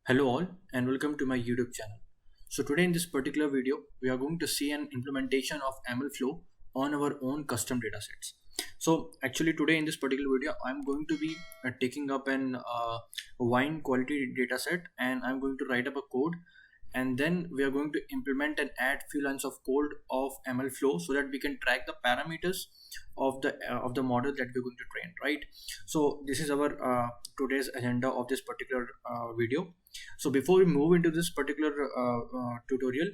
Hello all and welcome to my YouTube channel. So today in this particular video, we are going to see an implementation of MLFlow on our own custom datasets. So actually today in this particular video, I'm going to be taking up an wine quality dataset and I'm going to write up a code, and then we are going to implement and add few lines of code of MLFlow so that we can track the parameters of the model that we're going to train, right? So this is our today's agenda of this particular video. So before we move into this particular tutorial,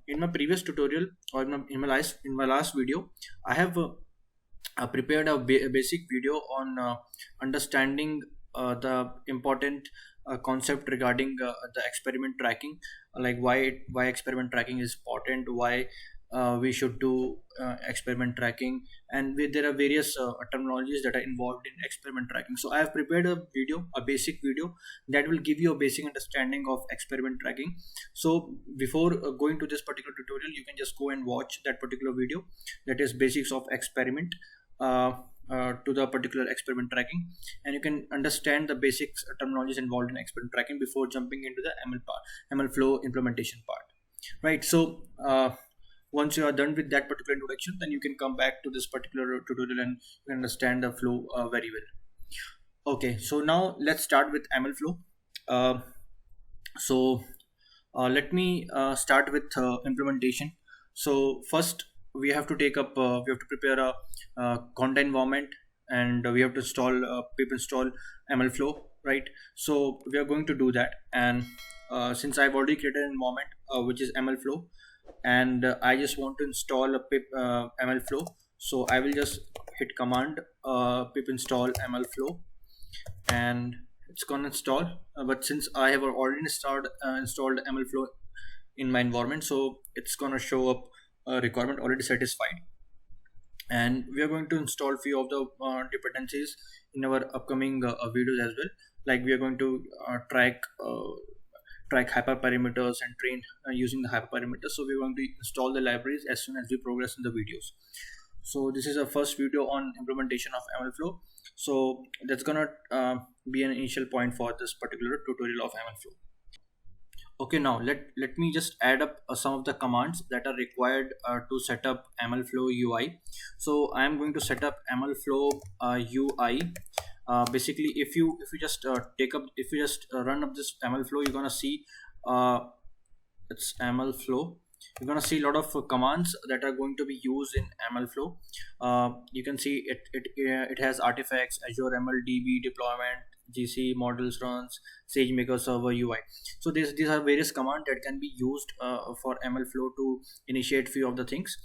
in my previous tutorial or in my last video, I have prepared a basic video on understanding the important concept regarding the experiment tracking, like why experiment tracking is important, why we should do experiment tracking, and there are various terminologies that are involved in experiment tracking. So I have prepared a basic video that will give you a basic understanding of experiment tracking. So before going to this particular tutorial, you can just go and watch that particular video, that is basics of experiment uh, to the particular experiment tracking, and you can understand the basics terminologies involved in experiment tracking before jumping into the ML flow implementation part, right? So once you are done with that particular introduction, then you can come back to this particular tutorial and you can understand the flow very well. Okay, so now let's start with MLFlow. uh, so let me start with implementation. So first we have to we have to prepare a content environment, and we have to pip install MLFlow, right? So we are going to do that, and since I've already created an environment which is MLFlow, and I just want to install a pip MLFlow, so I will just hit command pip install MLFlow, and it's gonna install. But since I have already installed MLFlow in my environment, so it's gonna show up requirement already satisfied, and we are going to install few of the dependencies in our upcoming videos as well. Like we are going to track hyperparameters and train using the hyperparameters. So we're going to install the libraries as soon as we progress in the videos. So this is our first video on implementation of MLFlow. So that's gonna be an initial point for this particular tutorial of MLFlow. Okay, now let me just add up some of the commands that are required to set up MLFlow UI. So I am going to set up MLFlow UI. Basically, if you just run up this MLFlow, you're gonna see uh, it's MLFlow. You're gonna see a lot of commands that are going to be used in MLFlow. You can see it has artifacts, Azure MLDB deployment, GC models runs, SageMaker server UI. So these are various commands that can be used for MLFlow to initiate few of the things.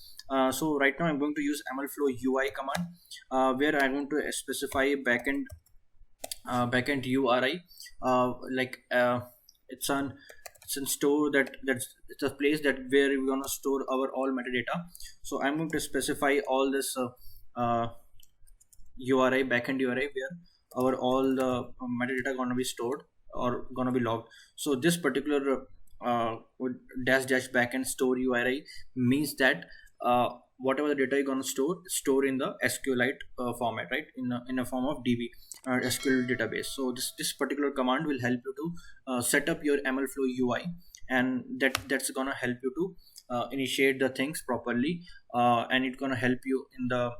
So right now I'm going to use MLFlow UI command, where I'm going to specify backend URI. Like it's an it's a store that's it's a place that where we're gonna store our all metadata. So I'm going to specify all this URI, backend URI, where our all the metadata gonna be stored or gonna be logged. So this particular with dash backend store URI means that whatever the data you're gonna store in the SQLite format, right? In a form of DB SQL database. So this particular command will help you to set up your MLFlow UI, and that's gonna help you to initiate the things properly, and it's gonna help you in the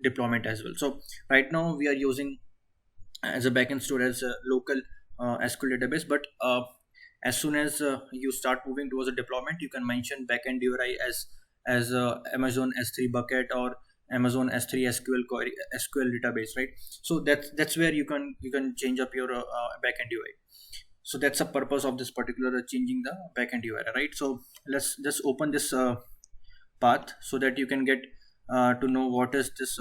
deployment as well. So right now we are using as a backend store as a local SQL database, but as soon as you start moving towards a deployment, you can mention backend URI as Amazon S3 bucket or Amazon S3 SQL query, SQL database, right? So that's where you can change up your backend UI. So that's the purpose of this particular changing the backend URI, right? So let's just open this path so that you can get to know what is this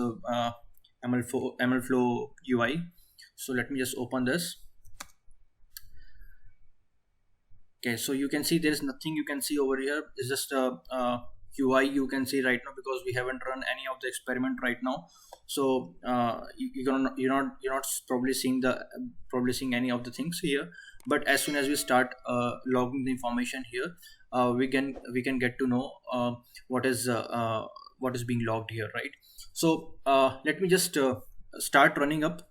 MLFlow UI. So let me just open this. Okay, so you can see there is nothing you can see over here. It's just a UI you can see right now, because we haven't run any of the experiment right now. So you're not probably seeing any of the things here. But as soon as we start logging the information here, we can get to know what is being logged here, right? So let me just start running up,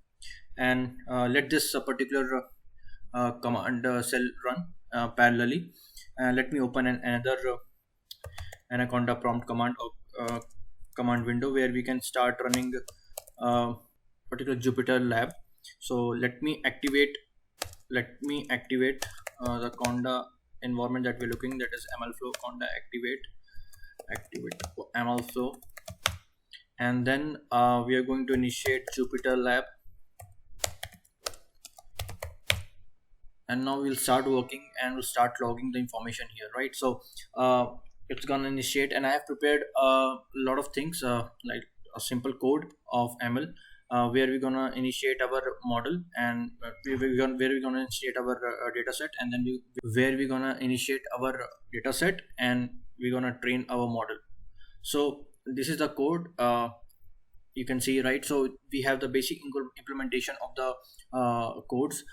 and let this particular command cell run parallelly. Let me open another anaconda prompt command or command window where we can start running uh, particular Jupyter lab. So let me activate the conda environment that we're looking, that is MLflow conda activate MLflow, and then we are going to initiate Jupyter lab, and now we'll start working and we'll start logging the information here, right? So uh, it's gonna initiate, and I have prepared a lot of things, like a simple code of ML, where we're gonna initiate our model, and where we're gonna initiate our data set, and then where we're gonna initiate our data set and we're gonna train our model. So this is the code, you can see, right? So we have the basic implementation of the codes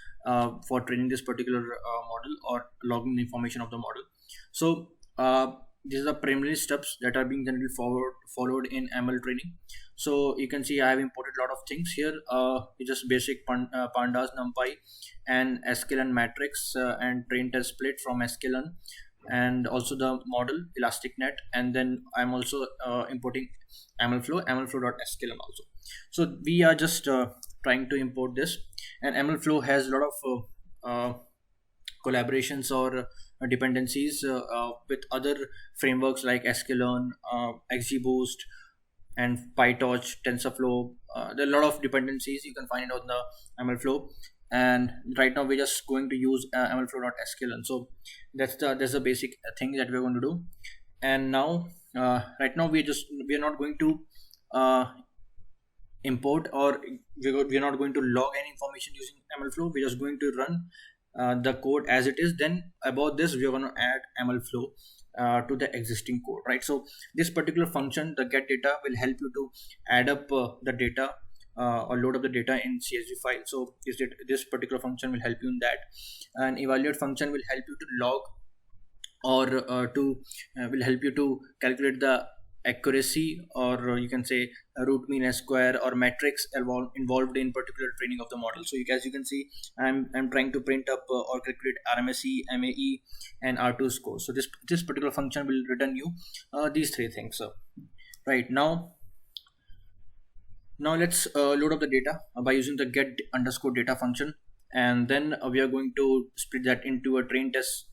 for training this particular model or logging the information of the model. So these are the primary steps that are being generally followed in ML training. So you can see I have imported a lot of things here, it's just basic pandas, numpy, and sklearn matrix, and train test split from sklearn, and also the model elasticnet, and then I'm also importing MLflow.sklearn also. So we are just trying to import this, and MLflow has a lot of collaborations or dependencies with other frameworks like sklearn, XGBoost, and PyTorch, TensorFlow. There are a lot of dependencies you can find on the MLflow, and right now we're just going to use MLflow.sklearn. So that's the basic thing that we're going to do. And now right now we're not going to import, or we're not going to log any information using MLflow. We're just going to run the code as it is. Then above this we're going to add MLflow to the existing code, right? So this particular function, the get data, will help you to add up the data or load up the data in CSV file. So this particular function will help you in that. And evaluate function will help you to log, or will help you to calculate the accuracy, or you can say root mean square or metrics involved in particular training of the model. So as you can see, I'm trying to print up or calculate RMSE, MAE, and R2 score. So this particular function will return you these three things. So right now let's load up the data by using the get underscore data function, and then we are going to split that into a train test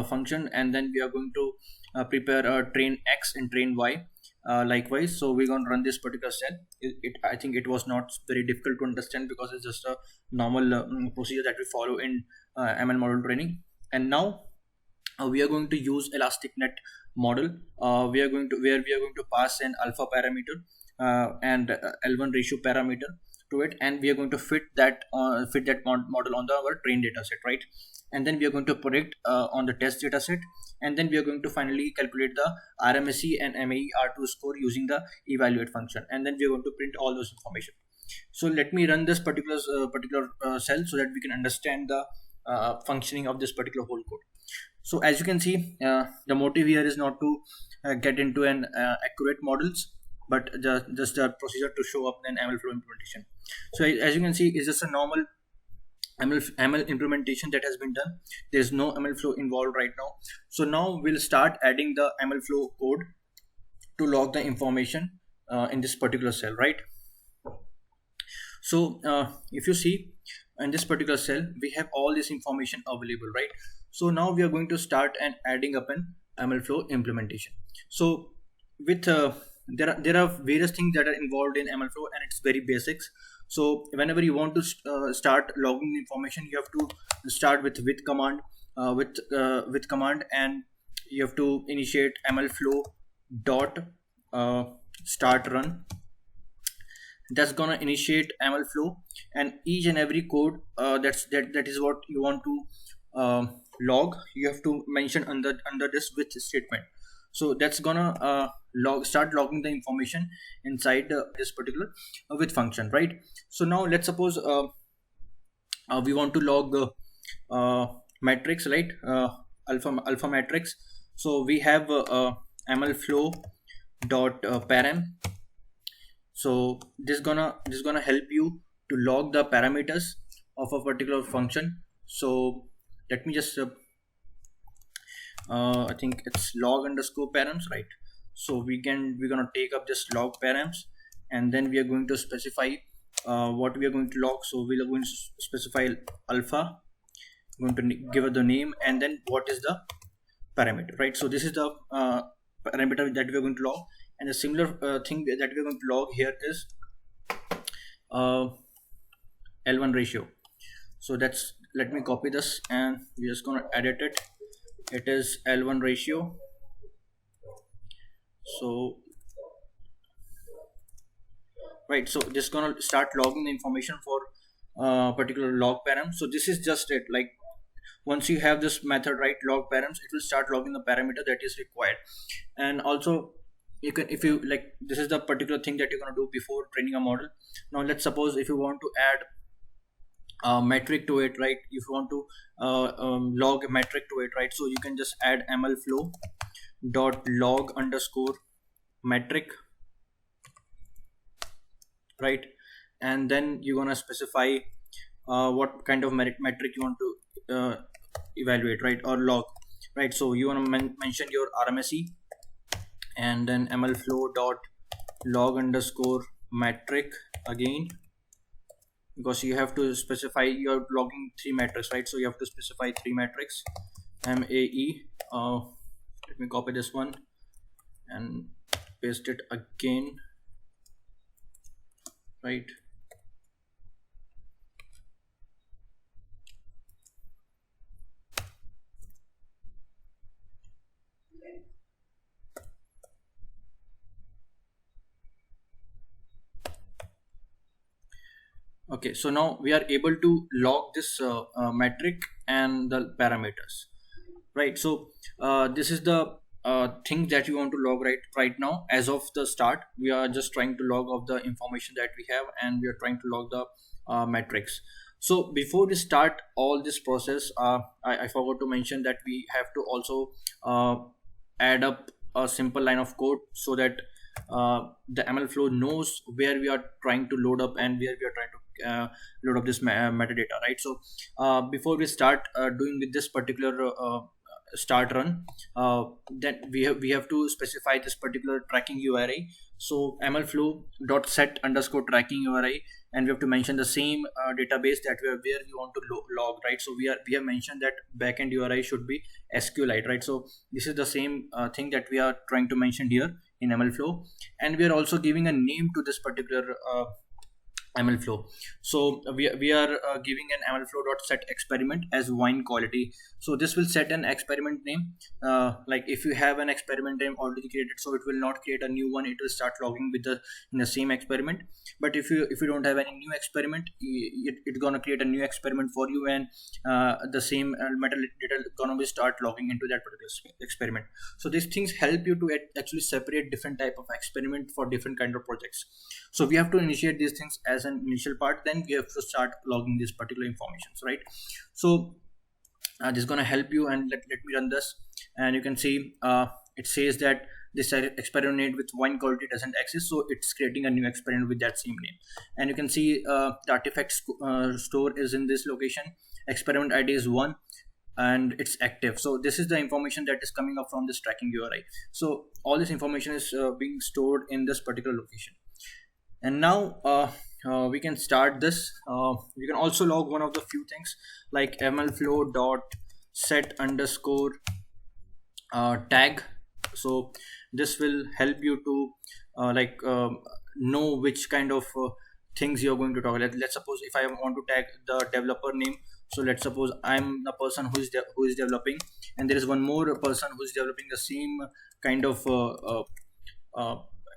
function, and then we are going to prepare a train X and train Y likewise. So we're going to run this particular cell. I think it was not very difficult to understand because it's just a normal procedure that we follow in ML model training. And now we are going to use elasticnet model, we are going to pass an alpha parameter and L1 ratio parameter to it, and we are going to fit that model on our train data set, right? And then we are going to predict on the test data set, and then we are going to finally calculate the RMSE and MAE R2 score using the evaluate function, and then we are going to print all those information. So let me run this particular cell so that we can understand the functioning of this particular whole code. So as you can see, the motive here is not to get into an accurate models, but just a procedure to show up an MLflow implementation. So as you can see, it's just a normal ML implementation that has been done. There's no MLflow involved right now. So now we'll start adding the MLflow code to log the information in this particular cell, right? So if you see in this particular cell, we have all this information available, right? So now we are going to start and adding up an MLflow implementation. So with there are various things that are involved in MLflow, and it's very basics. So whenever you want to start logging information, you have to start with command, with command, and you have to initiate MLflow dot start run. That's gonna initiate MLflow, and each and every code that is what you want to log, you have to mention under this with statement. So that's gonna start logging the information inside this particular with function, right? So now let's suppose we want to log matrix, right? Alpha matrix. So we have MLflow dot param. So this gonna help you to log the parameters of a particular function. So let me just I think it's log underscore params, right? So we're gonna take up this log params, and then we are going to specify what we are going to log. So we are going to specify alpha, going to give it the name, and then what is the parameter, right? So this is the parameter that we are going to log, and a similar thing that we are going to log here is uh, L1 ratio. So that's, let me copy this and we're just gonna edit it. It is L1 ratio. So right, so just gonna start logging the information for particular log param. So this is just it, like once you have this method, right, log params, it will start logging the parameter that is required. And also you can, if you like, this is the particular thing that you're going to do before training a model. Now let's suppose if you want to add a metric to it, right? If you want to log a metric to it, right? So you can just add MLFlow dot log underscore metric, right? And then you're gonna specify what kind of metric you want to evaluate, right, or log, right? So you want to mention your RMSE, and then MLFlow dot log underscore metric again, because you have to specify, you're logging 3 metrics, right? So you have to specify 3 metrics. MAE, let me copy this one and paste it again, right? Okay, so now we are able to log this metric and the parameters, right? So this is the thing that you want to log right now. As of the start, we are just trying to log of the information that we have, and we are trying to log the metrics. So before we start all this process, I forgot to mention that we have to also add up a simple line of code, so that the MLFlow knows where we are trying to load up and where we are trying to load up this metadata, right? So before we start doing with this particular start run, then we have to specify this particular tracking URI. So MLFlow dot set underscore tracking URI, and we have to mention the same database that where we want to log, right? So we have mentioned that backend URI should be SQLite, right? So this is the same thing that we are trying to mention here in MLFlow, and we are also giving a name to this particular MLFlow. So we are giving an MLFlow.set experiment as wine quality. So this will set an experiment name. Like if you have an experiment name already created, so it will not create a new one. It will start logging with the in the same experiment. But if you don't have any new experiment, it's gonna create a new experiment for you, and the same metadata gonna be start logging into that particular experiment. So these things help you to actually separate different type of experiment for different kind of projects. So we have to initiate these things as an initial part, then we have to start logging these particular informations, right? So this is going to help you, and let me run this, and you can see it says that this experiment with wine quality doesn't exist, so it's creating a new experiment with that same name. And you can see the artifact store is in this location, experiment ID is 1, and it's active. So this is the information that is coming up from this tracking URI. So all this information is being stored in this particular location. And now we can start this. We can also log one of the few things, like MLFlow dot set underscore tag. So this will help you to know which kind of things you're going to talk. Let's suppose if I want to tag the developer name. So let's suppose I'm the person who is developing, and there is one more person who is developing the same kind of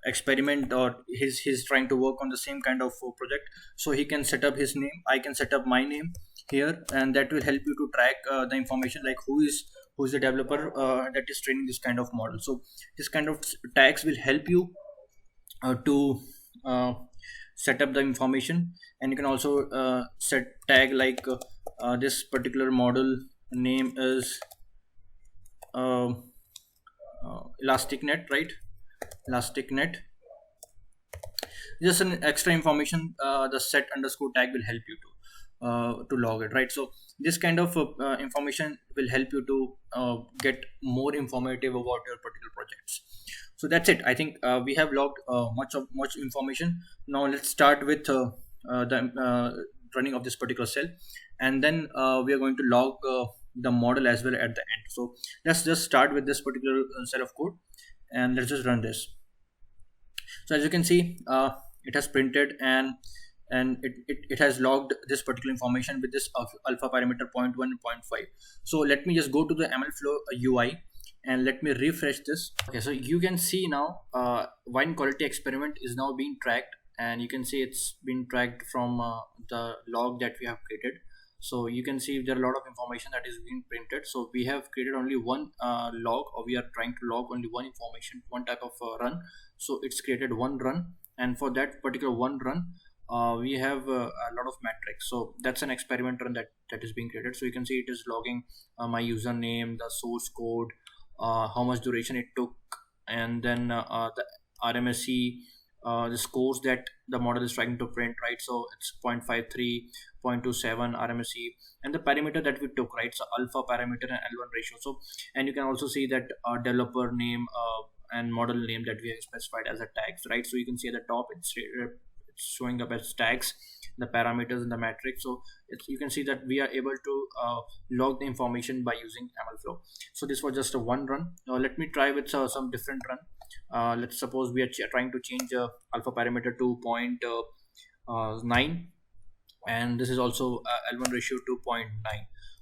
experiment, or he's trying to work on the same kind of project. So he can set up his name, I can set up my name here, and that will help you to track the information, like who's the developer that is training this kind of model. So this kind of tags will help you to set up the information. And you can also set tag like this particular model name is elasticnet, right? Elasticnet, just an extra information. The set underscore tag will help you to log it, right? So this kind of information will help you to get more informative about your particular projects. So that's it. I think we have logged much information. Now let's start with the running of this particular cell, and then we are going to log the model as well at the end. So let's just start with this particular cell of code, and let's just run this. So as you can see, it has printed, and it has logged this particular information with this alpha parameter 0.1 and 0.5. So let me just go to the MLflow UI and let me refresh this. Okay, so you can see now wine quality experiment is now being tracked, and you can see it's been tracked from the log that we have created. So you can see there are a lot of information that is being printed. So we have created only one log, or we are trying to log only one information, one type of run. So it's created one run, and for that particular one run we have a lot of metrics. So that's an experiment run that is being created. So you can see it is logging my username, the source code, how much duration it took, and then the RMSE, the scores that the model is trying to print, right? So it's 0.53, 0.27 RMSE, and the parameter that we took, right? So alpha parameter and L1 ratio. So, and you can also see that developer name and model name that we have specified as a tags, right? So you can see at the top it's showing up as tags, the parameters and the metrics. So you can see that we are able to log the information by using MLflow. So this was just a one run. Now let me try with some different run. Let's suppose we are trying to change alpha parameter to 0.9, and this is also L1 ratio to 0.9.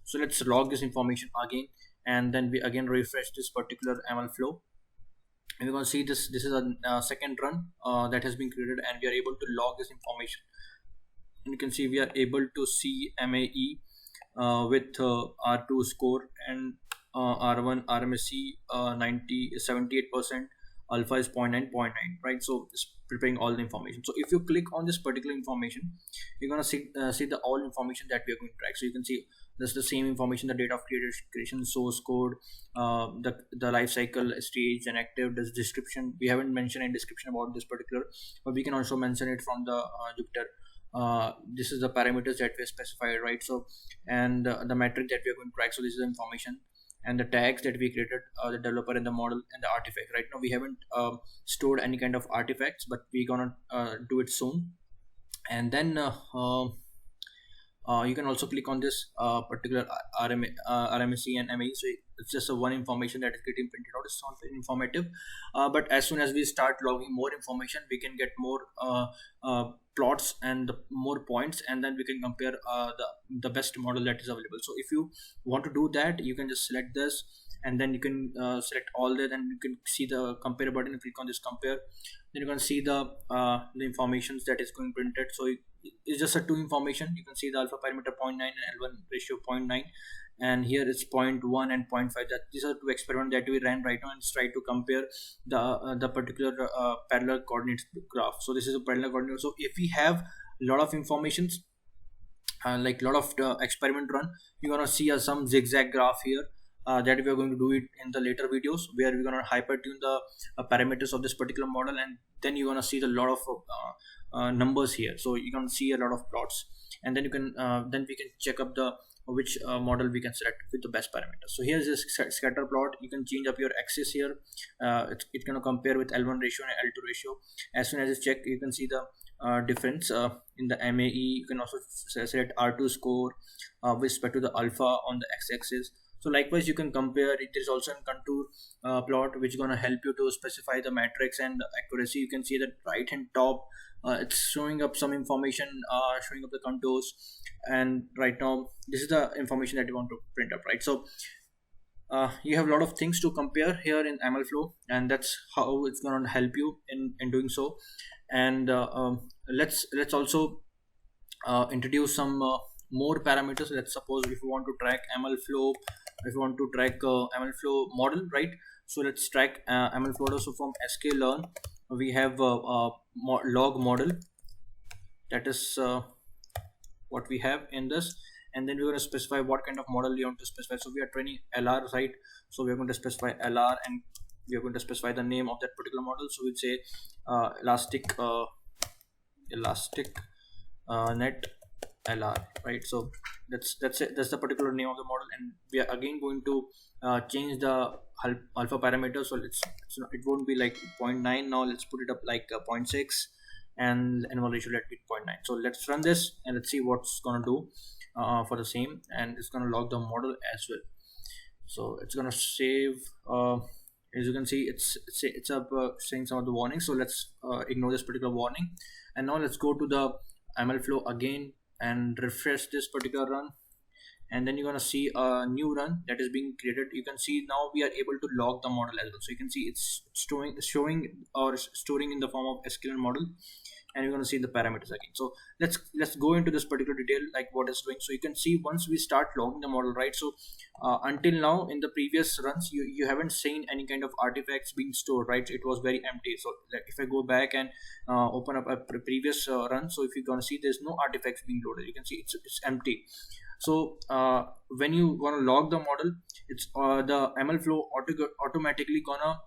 So let's log this information again, and then we again refresh this particular MLflow, and we're going to see this is a second run that has been created, and we are able to log this information. And you can see we are able to see MAE with R2 score, and R1 RMSE 78%, alpha is 0.9, right? So it's preparing all the information. So if you click on this particular information, you're gonna see the all information that we are going to track. So you can see this the same information: the date of creation, source code, the life cycle stage, and active. This description, we haven't mentioned any description about this particular, but we can also mention it from the Jupyter. This is the parameters that we specified, right? So, and the metric that we are going to track. So this is the information, and the tags that we created, the developer and the model and the artifact. Right now we haven't stored any kind of artifacts, but we're gonna do it soon. And then you can also click on this particular RMSE and MAE. So it's just a one information that is getting printed out. It's not very informative, but as soon as we start logging more information, we can get more plots and more points, and then we can compare the best model that is available. So if you want to do that, you can just select this, and then you can select all that, and you can see the compare button. Click on this compare, then you can see the informations that is going printed. So it's just a two information. You can see the alpha parameter 0.9 and L1 ratio 0.9, and here it's 0.1 and 0.5. That these are two experiments that we ran right now, and try to compare the particular parallel coordinates graph. So this is a parallel coordinate. So if we have a lot of informations, like a lot of experiment run, you're gonna see some zigzag graph here. That we are going to do it in the later videos, where we're going to hyper tune the parameters of this particular model, and then you're going to see the lot of numbers here. So you can see a lot of plots, and then you can then we can check up the which model we can select with the best parameters. So here's this scatter plot. You can change up your axis here. It's going to compare with L1 ratio and L2 ratio. As soon as it's checked, you can see the difference in the MAE. You can also select R2 score with respect to the alpha on the x-axis. So likewise, you can compare it. There is also a contour plot which is going to help you to specify the matrix and the accuracy. You can see that right hand top, it's showing up some information, showing up the contours, and right now this is the information that you want to print up, right? So you have a lot of things to compare here in MLflow, and that's how it's going to help you in doing so. And let's also introduce some more parameters. Let's suppose if you want to track MLflow, if you want to track MLflow model, right? So let's track MLflow. So from sklearn, we have log model. That is what we have in this, and then we're going to specify what kind of model you want to specify. So we are training LR, right? So we're going to specify LR, and we are going to specify the name of that particular model. So we'll say elastic net LR, right? So that's it. That's the particular name of the model, and we are again going to change the alpha parameter. So it won't be like zero point 0.9 now. Let's put it up like 0.6, and animal ratio let be 0.9. So let's run this and let's see what's gonna do for the same, and it's gonna log the model as well. So it's gonna save. As you can see, it's up saying some of the warnings. So let's ignore this particular warning, and now let's go to the MLflow again and refresh this particular run, and then you're gonna see a new run that is being created. You can see now we are able to log the model as well. So you can see it's showing or storing in the form of sklearn model, and you're going to see the parameters again. So let's go into this particular detail, like what it's doing. So you can see once we start logging the model, right? So until now in the previous runs, you haven't seen any kind of artifacts being stored, right? It was very empty. So like, if I go back and open up a previous run, so if you're going to see there's no artifacts being loaded, you can see it's empty. So when you want to log the model, it's the MLflow automatically gonna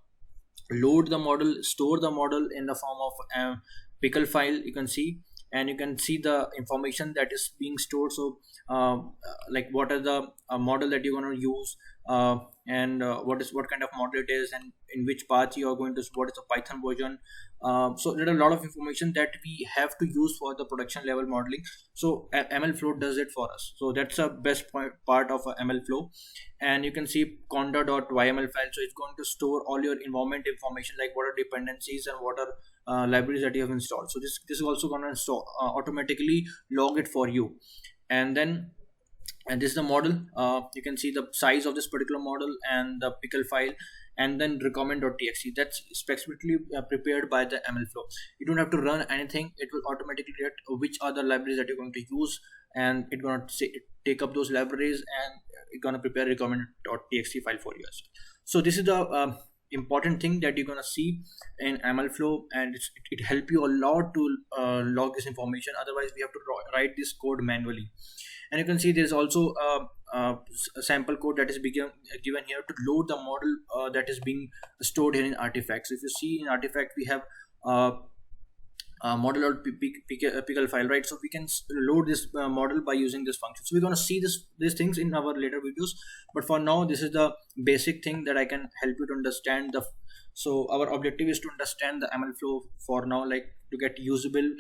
load the model, store the model in the form of pickle file, you can see, and you can see the information that is being stored. So like what are the model that you're going to use, and what kind of model it is, and in which path you are going to, what is the Python version. So there are a lot of information that we have to use for the production level modeling. So MLflow does it for us. So that's a best part of MLflow. And you can see conda.yml file. So it's going to store all your environment information, like what are dependencies and what are libraries that you have installed. So this is also going to install automatically log it for you. And then this is the model. You can see the size of this particular model and the pickle file, and then recommend.txt. That's specifically prepared by the MLflow. You don't have to run anything. It will automatically get which are the libraries that you're going to use, and it's going to take up those libraries, and it's going to prepare recommend.txt file for you as well. So this is the important thing that you're gonna see in MLflow, and it help you a lot to log this information. Otherwise we have to write this code manually. And you can see there's also a sample code that is given here to load the model that is being stored here in artifacts. If you see in artifact, we have model or pickle file, right? So we can load this model by using this function. So we're going to see these things in our later videos, but for now this is the basic thing that I can help you to understand. So our objective is to understand the MLflow for now, like to get usable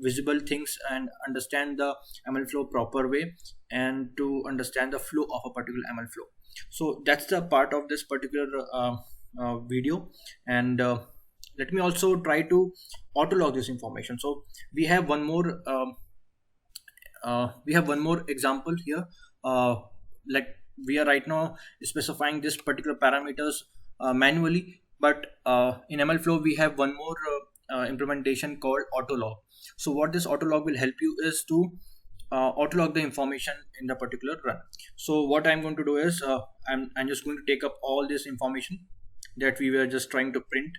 visible things and understand the MLflow proper way, and to understand the flow of a particular MLflow. So that's the part of this particular video. And let me also try to auto log this information. So we have one more example here. Like we are right now specifying this particular parameters manually, but in MLflow we have one more implementation called auto log. So what this auto log will help you is to auto log the information in the particular run. So what I'm going to do is I'm just going to take up all this information that we were just trying to print.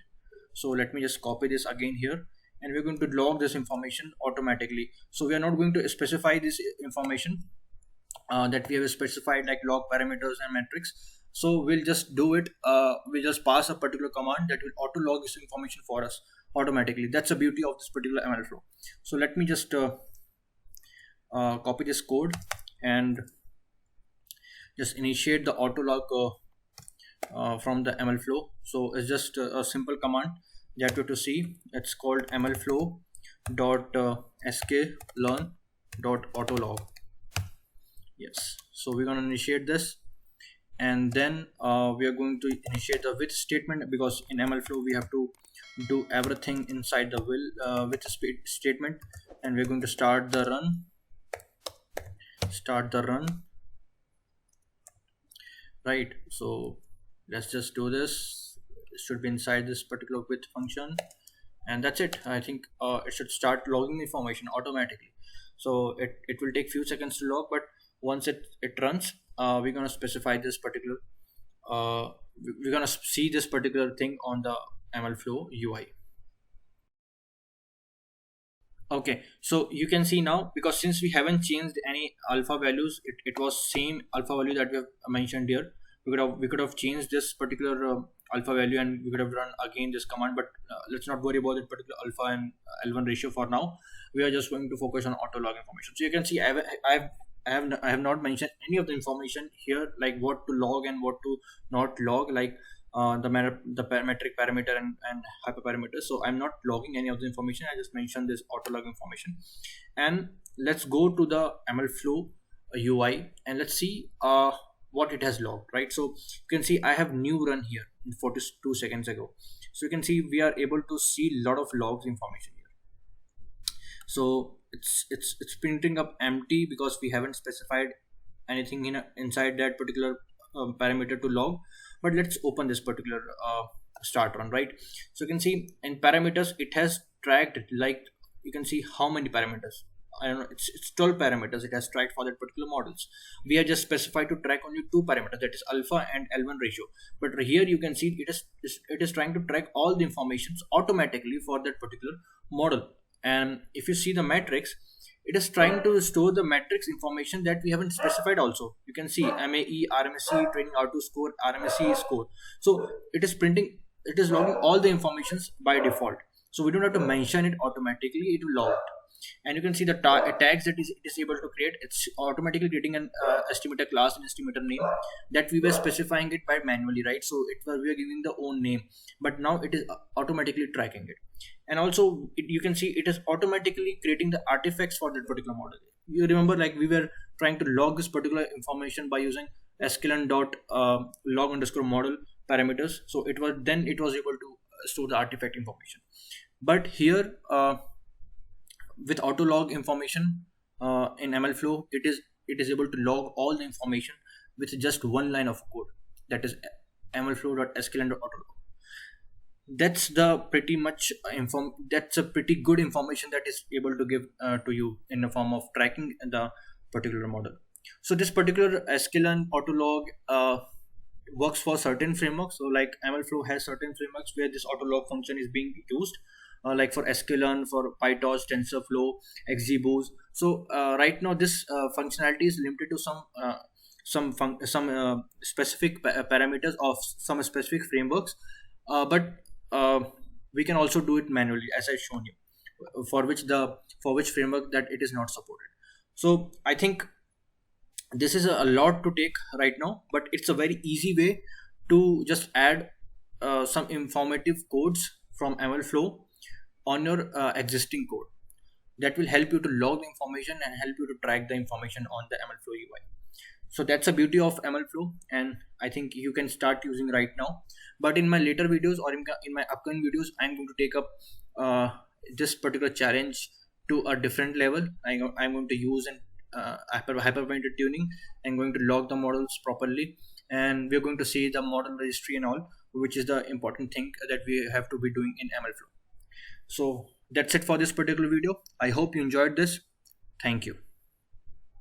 So let me just copy this again here, and we're going to log this information automatically. So we are not going to specify this information that we have specified, like log parameters and metrics. So we'll just do it. We just pass a particular command that will auto log this information for us automatically. That's the beauty of this particular MLflow. So let me just copy this code and just initiate the auto log from the MLflow. So it's just a simple command that you have to see. It's called MLflow dot sklearn dot autolog. Yes, so we're going to initiate this, and then we are going to initiate the with statement, because in MLflow we have to do everything inside the with statement. And we're going to start the run, right? So let's just do this. It should be inside this particular with function, and that's it. I think it should start logging information automatically. So it will take few seconds to log, but once it runs, we're going to specify this particular we're going to see this particular thing on the MLflow UI. Okay, so you can see now, because since we haven't changed any alpha values, it was same alpha value that we have mentioned here. We could have changed this particular alpha value, and we could have run again this command, but let's not worry about that particular alpha and L1 ratio for now. We are just going to focus on auto log information. So you can see I have not mentioned any of the information here, like what to log and what to not log, like the parametric parameter and hyperparameters. So I'm not logging any of the information. I just mentioned this auto log information. And let's go to the MLflow UI and let's see what it has logged, right? So you can see I have new run here 42 seconds ago. So you can see we are able to see a lot of logs information here. So it's printing up empty because we haven't specified anything inside that particular parameter to log. But let's open this particular start run, right? So you can see in parameters it has tracked, like you can see how many parameters. I don't know, it's 12 parameters it has tracked for that particular models. We are just specified to track only two parameters, that is alpha and L1 ratio. But here you can see it is trying to track all the informations automatically for that particular model. And if you see the matrix, it is trying to store the matrix information that we haven't specified also. You can see MAE, RMSE, training auto score, RMSE score. So it is printing, it is logging all the informations by default. So we don't have to mention it automatically, it will log it. And you can see the tags that it is able to create. It's automatically creating an estimator class and estimator name that we were specifying it by manually, right? So we are giving the own name, but now it is automatically tracking it. And also you can see it is automatically creating the artifacts for that particular model. You remember, like we were trying to log this particular information by using sklearn dot log underscore model parameters. So it was able to store the artifact information. But here with auto log information in MLflow, it is able to log all the information with just one line of code, that is MLflow.sklearn.autolog. That's the pretty much that's a pretty good information that is able to give to you in the form of tracking the particular model. So this particular sklearn autolog works for certain frameworks. So like MLflow has certain frameworks where this autolog function is being used, like for sklearn, for PyTorch, TensorFlow, XGBoost. So right now this functionality is limited to some specific parameters of some specific frameworks, but we can also do it manually, as I shown you, for which framework that it is not supported. So I think this is a lot to take right now, but it's a very easy way to just add some informative codes from MLflow on your existing code. That will help you to log the information and help you to track the information on the MLflow UI. So that's the beauty of MLflow, and I think you can start using right now. But in my later videos or in my upcoming videos, I'm going to take up this particular challenge to a different level. I'm going to use an hyperparameter tuning. I'm going to log the models properly, and we're going to see the model registry and all, which is the important thing that we have to be doing in MLflow. So that's it for this particular video. I hope you enjoyed this. Thank you.